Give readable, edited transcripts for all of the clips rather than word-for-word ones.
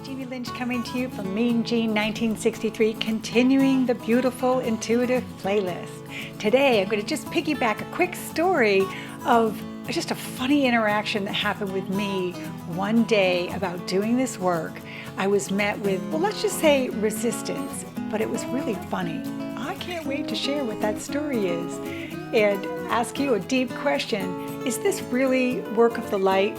Jeannie Lynch coming to you from Mean Gene 1963, continuing the beautiful intuitive playlist. Today I'm going to just piggyback a quick story of just a funny interaction that happened with me one day about doing this work. I was met with, well, let's just say resistance, but it was really funny. I can't wait to share what that story is and ask you a deep question. Is this really work of the light,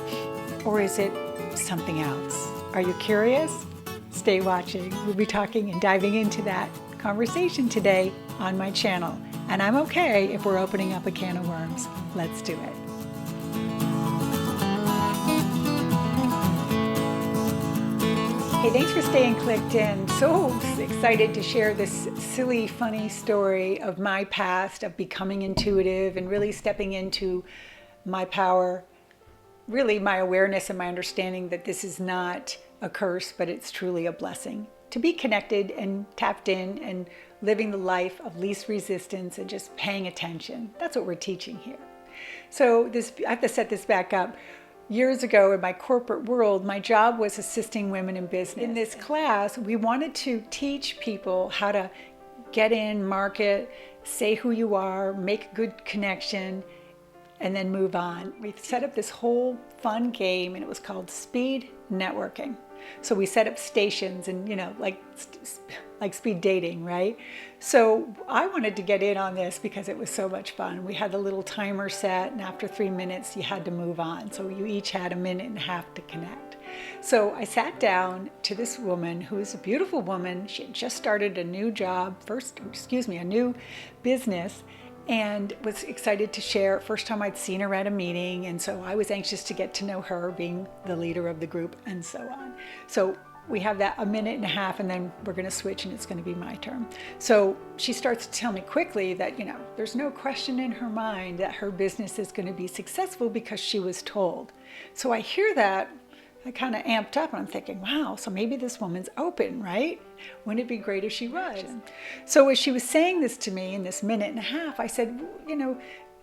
or is it something else? Are you curious? Stay watching. We'll be talking and diving into that conversation today on my channel. And I'm okay if we're opening up a can of worms. Let's do it. Hey, thanks for staying clicked in. So excited to share this silly, funny story of my past, of becoming intuitive and really stepping into my power, really my awareness and my understanding that this is not a curse, but it's truly a blessing. To be connected and tapped in and living the life of least resistance and just paying attention. That's what we're teaching here. So I have to set this back up. Years ago in my corporate world, my job was assisting women in business. In this class, we wanted to teach people how to get in, market, say who you are, make a good connection, and then move on. We set up this whole fun game, and it was called speed networking. So we set up stations and, like speed dating, right? So I wanted to get in on this because it was so much fun. We had the little timer set, and after 3 minutes, you had to move on. So you each had 1.5 minutes to connect. So I sat down to this woman who is a beautiful woman. She had just started a new job, a new business, and was excited to share. First time I'd seen her at a meeting, and so I was anxious to get to know her, being the leader of the group, and so on. So we have that 1.5 minutes, and then we're going to switch, and it's going to be my turn. So she starts to tell me quickly that, there's no question in her mind that her business is going to be successful because she was told. So I hear that, I kind of amped up, and I'm thinking, wow, so maybe this woman's open, right? Wouldn't it be great if she was? So as she was saying this to me in this 1.5 minutes, I said,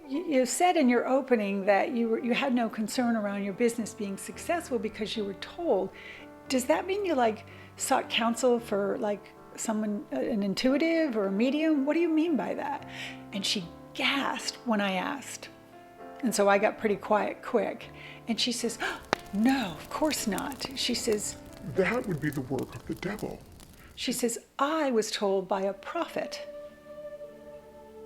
you said in your opening that you had no concern around your business being successful because you were told. Does that mean you sought counsel for someone, an intuitive or a medium? What do you mean by that? And she gasped when I asked. And so I got pretty quiet quick. And she says, no, of course not. She says, that would be the work of the devil. She says, I was told by a prophet.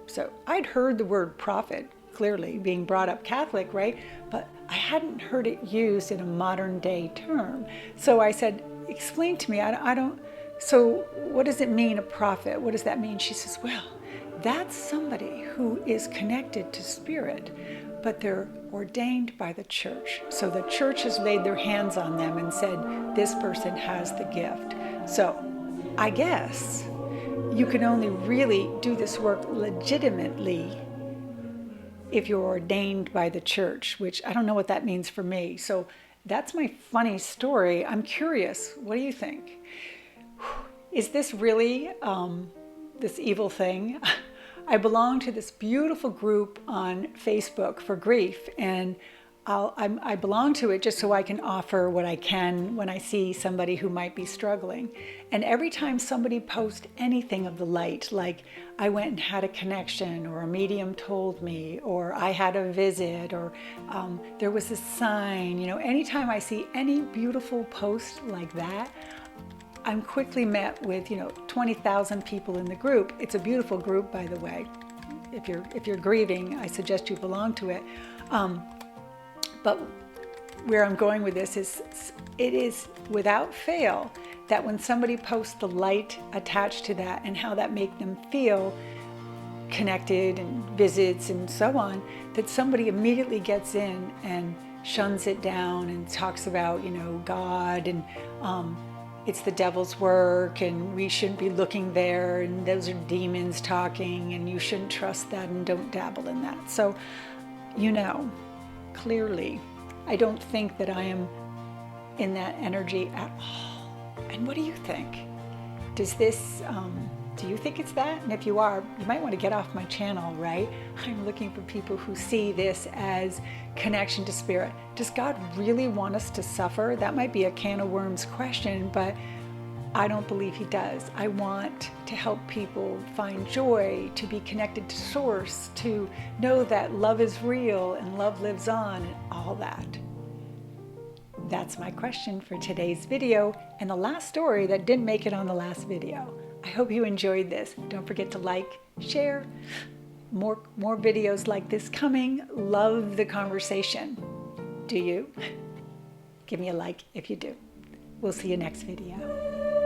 So I'd heard the word prophet, clearly being brought up Catholic, right? But I hadn't heard it used in a modern day term. So I said, explain to me, I don't, so what does it mean, a prophet? What does that mean? She says, well, that's somebody who is connected to spirit, but they're ordained by the church. So the church has laid their hands on them and said, this person has the gift. So I guess you can only really do this work legitimately if you're ordained by the church, which I don't know what that means for me. So that's my funny story. I'm curious, what do you think? Is this really this evil thing? I belong to this beautiful group on Facebook for grief, and I belong to it just so I can offer what I can when I see somebody who might be struggling. And every time somebody posts anything of the light, like I went and had a connection, or a medium told me, or I had a visit, or there was a sign, anytime I see any beautiful post like that, I'm quickly met with 20,000 people in the group. It's a beautiful group, by the way. If you're grieving, I suggest you belong to it. But where I'm going with this is, it is without fail that when somebody posts the light attached to that and how that makes them feel connected and visits and so on, that somebody immediately gets in and shuns it down and talks about, God, and it's the devil's work, and we shouldn't be looking there, and those are demons talking, and you shouldn't trust that, and don't dabble in that. So, clearly, I don't think that I am in that energy at all. And what do you think? Does this Do you think it's that? And if you are, you might want to get off my channel, right? I'm looking for people who see this as connection to spirit. Does God really want us to suffer? That might be a can of worms question, but I don't believe he does. I want to help people find joy, to be connected to source, to know that love is real and love lives on and all that. That's my question for today's video and the last story that didn't make it on the last video. I hope you enjoyed this. Don't forget to like, share. More videos like this coming. Love the conversation. Do you? Give me a like if you do. We'll see you next video.